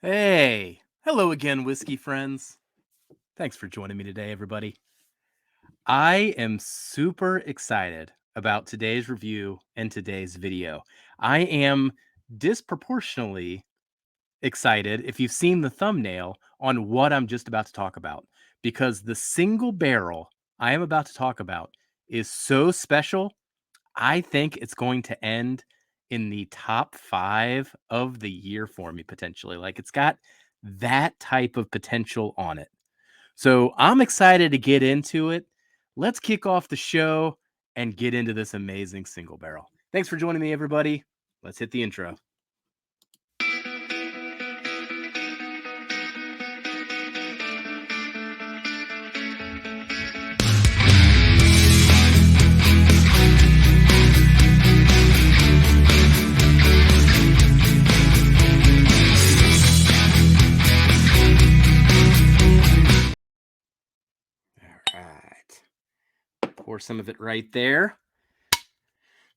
Hey, hello again, whiskey friends. Thanks for joining me today, everybody. I am super excited about today's review and today's video. I am disproportionately excited, if you've seen the thumbnail, on what I'm just about to talk about, because the single barrel I am about to talk about is so special. I think it's going to end in the top 5 of the year for me potentially. Like, it's got that type of potential on it. So, I'm excited to get into it. Let's kick off the show and get into this amazing single barrel. Thanks for joining me, everybody. Let's hit the intro. All right. Pour some of it right there.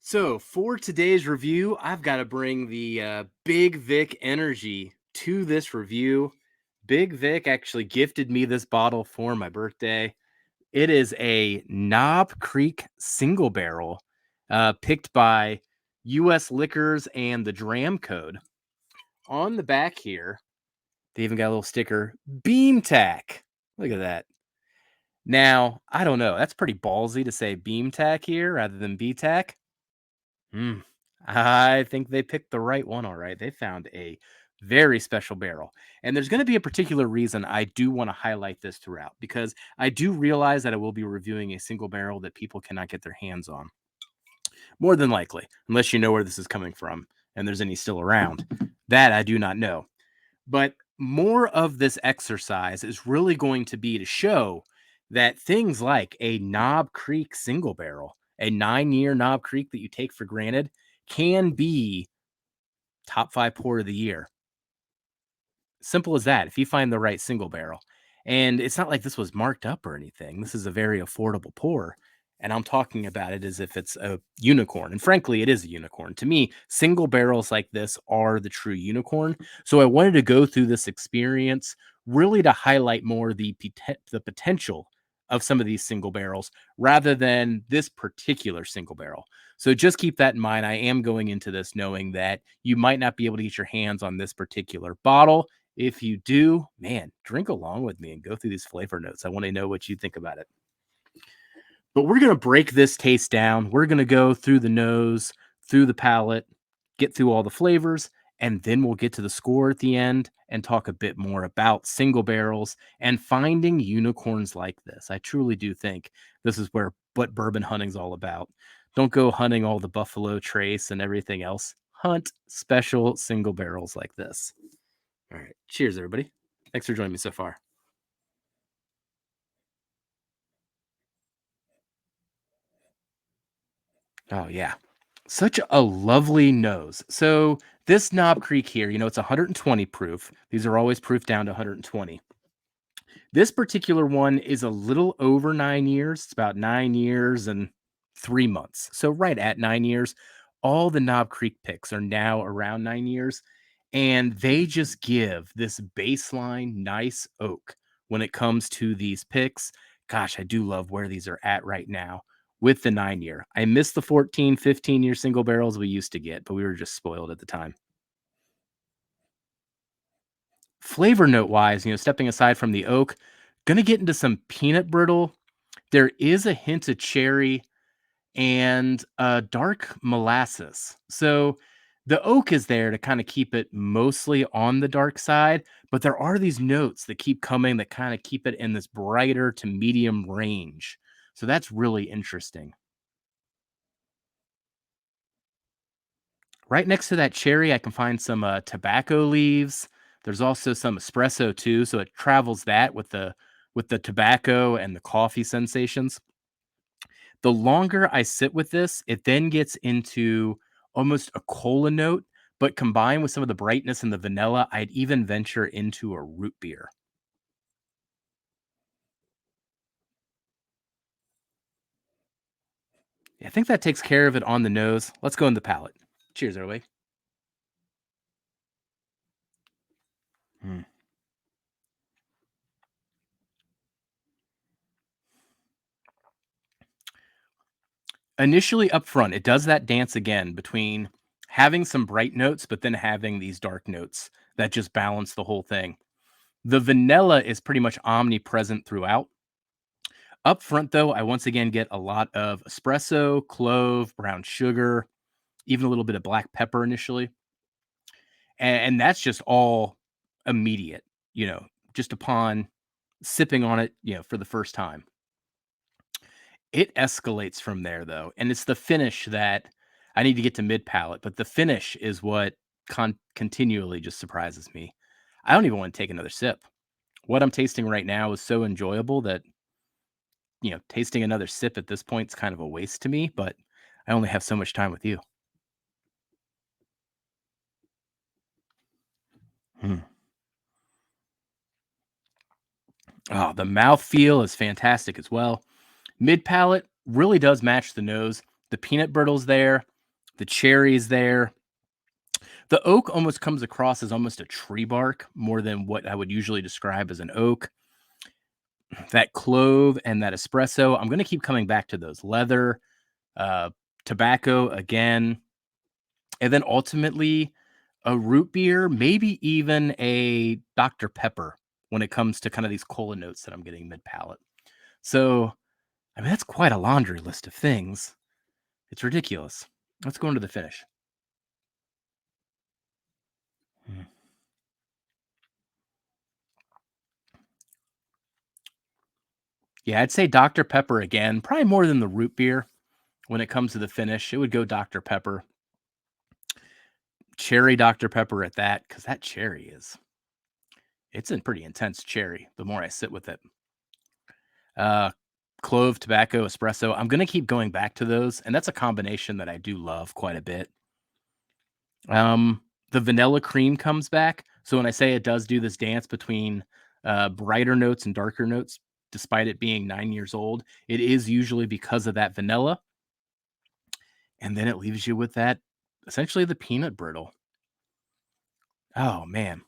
So, for today's review, I've got to bring the Big Vic Energy to this review. Big Vic actually gifted me this bottle for my birthday. It is a Knob Creek single barrel picked by US Liquors and the Dram Code. On the back here, they even got a little sticker, BeamTAC. Look at that. Now, I don't know. That's pretty ballsy to say BeamTAC here rather than BTAC. Hmm. I think they picked the right one, all right. They found a very special barrel. And there's going to be a particular reason I do want to highlight this throughout, because I do realize that I will be reviewing a single barrel that people cannot get their hands on. More than likely, unless you know where this is coming from and there's any still around. That I do not know. But more of this exercise is really going to be to show that things like a Knob Creek single barrel, a 9-year Knob Creek that you take for granted, can be top 5 pour of the year. Simple as that, if you find the right single barrel. And it's not like this was marked up or anything. This is a very affordable pour. And I'm talking about it as if it's a unicorn. And frankly, it is a unicorn. To me, single barrels like this are the true unicorn. So I wanted to go through this experience really to highlight more the potential of some of these single barrels rather than this particular single barrel. So just keep that in mind. I am going into this knowing that you might not be able to get your hands on this particular bottle. If you do, man, drink along with me and go through these flavor notes. I want to know what you think about it. But we're going to break this taste down. We're going to go through the nose, through the palate, get through all the flavors, and then we'll get to the score at the end and talk a bit more about single barrels and finding unicorns like this. I truly do think this is what bourbon hunting's all about. Don't go hunting all the Buffalo Trace and everything else. Hunt special single barrels like this. All right. Cheers, everybody. Thanks for joining me so far. Oh, yeah. Such a lovely nose. So, this Knob Creek here, it's 120 proof. These are always proof down to 120. This particular one is a little over 9 years. It's about 9 years and 3 months. So, right at 9 years. All the Knob Creek picks are now around 9 years. And they just give this baseline nice oak when it comes to these picks. Gosh, I do love where these are at right now with the 9 year. I miss the 14, 15-year single barrels we used to get, but we were just spoiled at the time. Flavor note wise, stepping aside from the oak, gonna get into some peanut brittle. There is a hint of cherry and dark molasses. So the oak is there to kind of keep it mostly on the dark side, but there are these notes that keep coming that kind of keep it in this brighter to medium range. So that's really interesting. Right next to that cherry, I can find some tobacco leaves. There's also some espresso too, so it travels that with the tobacco and the coffee sensations. The longer I sit with this, it then gets into almost a cola note, but combined with some of the brightness and the vanilla, I'd even venture into a root beer. Yeah, I think that takes care of it on the nose. Let's go in the palate. Cheers, everybody. Initially up front, it does that dance again between having some bright notes, but then having these dark notes that just balance the whole thing. The vanilla is pretty much omnipresent throughout. Up front, though, I once again get a lot of espresso, clove, brown sugar, even a little bit of black pepper initially. And that's just all immediate, just upon sipping on it, for the first time. It escalates from there, though, and it's the finish that I need to get to mid palate, but the finish is what continually just surprises me. I don't even want to take another sip. What I'm tasting right now is so enjoyable that, tasting another sip at this point is kind of a waste to me, but I only have so much time with you. Mm. Oh, the mouthfeel is fantastic as well. Mid palate really does match the nose. The peanut brittle's there, the cherry's there. The oak almost comes across as almost a tree bark more than what I would usually describe as an oak. That clove and that espresso, I'm going to keep coming back to those. Leather, uh, tobacco again, and then ultimately a root beer, maybe even a Dr. Pepper when it comes to kind of these cola notes that I'm getting mid palate. So, I mean, that's quite a laundry list of things. It's ridiculous. Let's go into the finish. Mm. Yeah, I'd say Dr. Pepper again, probably more than the root beer when it comes to the finish. It would go Dr. Pepper, cherry Dr. Pepper at that, because that cherry it's a pretty intense cherry the more I sit with it. Uh, Clove, tobacco, espresso. I'm going to keep going back to those. And that's a combination that I do love quite a bit. The vanilla cream comes back. So when I say it does do this dance between brighter notes and darker notes, despite it being 9 years old, it is usually because of that vanilla. And then it leaves you with that essentially the peanut brittle. Oh, man.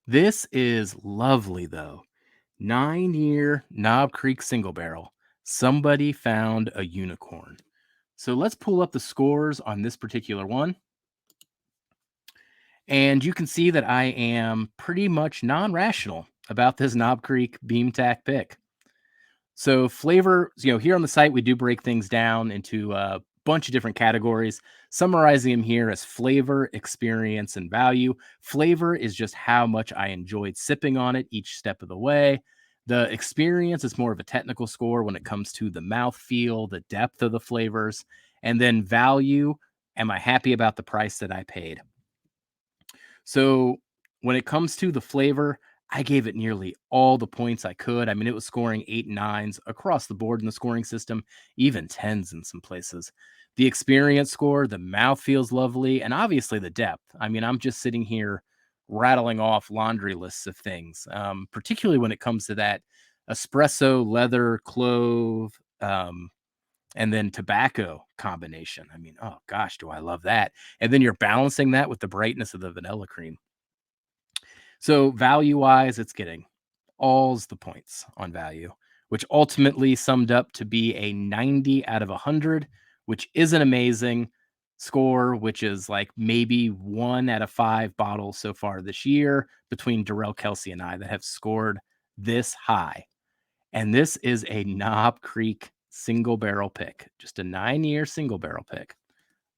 This is lovely, though. 9-year Knob Creek single barrel. Somebody found a unicorn. So let's pull up the scores on this particular one. And you can see that I am pretty much non-rational about this Knob Creek BeamTAC pick. So flavor, here on the site, we do break things down into a bunch of different categories, summarizing them here as flavor, experience, and value. Flavor is just how much I enjoyed sipping on it each step of the way. The experience is more of a technical score when it comes to the mouth feel, the depth of the flavors, and then value. Am I happy about the price that I paid? So when it comes to the flavor, I gave it nearly all the points I could. I mean, it was scoring 8 9s across the board in the scoring system, even 10s in some places. The experience score, the mouth feels lovely, and obviously the depth. I mean, I'm just sitting here rattling off laundry lists of things, particularly when it comes to that espresso, leather, clove, and then tobacco combination. I mean, oh gosh, do I love that. And then you're balancing that with the brightness of the vanilla cream. So value wise, it's getting all's the points on value, which ultimately summed up to be a 90 out of 100, which is an amazing score, which is like maybe 1 out of 5 bottles so far this year between Darrell Kelsey and I that have scored this high. And this is a Knob Creek single barrel pick, just a 9-year single barrel pick.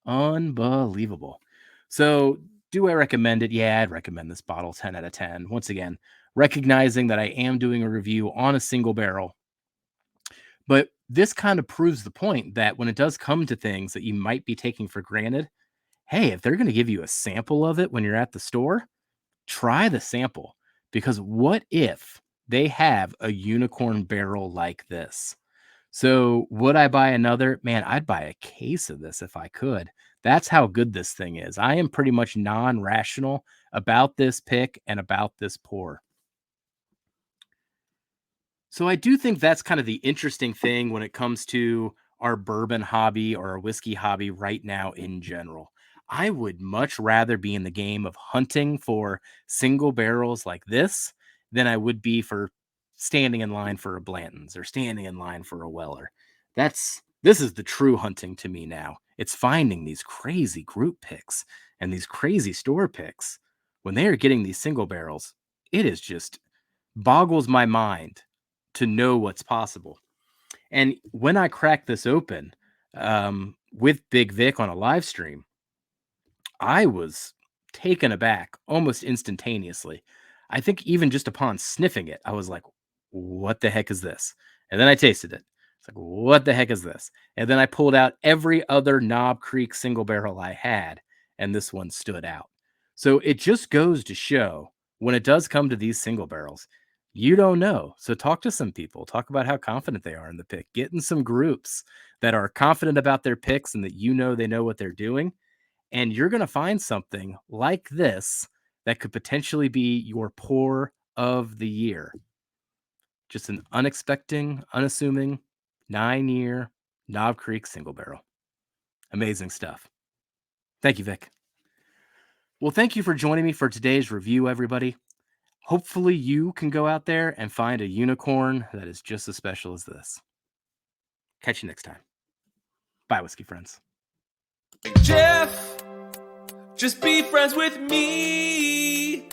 Unbelievable. So, do I recommend it? Yeah, I'd recommend this bottle 10 out of 10. Once again, recognizing that I am doing a review on a single barrel, but this kind of proves the point that when it does come to things that you might be taking for granted, hey, if they're going to give you a sample of it when you're at the store, try the sample because what if they have a unicorn barrel like this? So, would I buy another? Man, I'd buy a case of this if I could. That's how good this thing is. I am pretty much non-rational about this pick and about this pour. So I do think that's kind of the interesting thing when it comes to our bourbon hobby or our whiskey hobby right now in general. I would much rather be in the game of hunting for single barrels like this than I would be for standing in line for a Blanton's or standing in line for a Weller. This is the true hunting to me now. It's finding these crazy group picks and these crazy store picks. When they are getting these single barrels, it is just boggles my mind to know what's possible. And when I cracked this open with Big Vic on a live stream, I was taken aback almost instantaneously. I think even just upon sniffing it, I was like, what the heck is this? And then I tasted it. It's like, what the heck is this? And then I pulled out every other Knob Creek single barrel I had, and this one stood out. So it just goes to show when it does come to these single barrels, you don't know. So talk to some people, talk about how confident they are in the pick, get in some groups that are confident about their picks and that they know what they're doing. And you're going to find something like this that could potentially be your pour of the year. Just an unassuming 9-year Knob Creek single barrel. Amazing stuff. Thank you, Vic. Well, thank you for joining me for today's review, everybody. Hopefully you can go out there and find a unicorn that is just as special as this. Catch you next time. Bye, whiskey friends. Jeff, just be friends with me.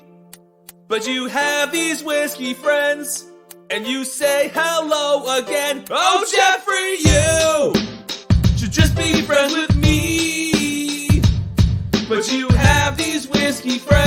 But you have these whiskey friends, and you say hello again. Oh, Jeffrey, you should just be friends with me. But you have these whiskey friends.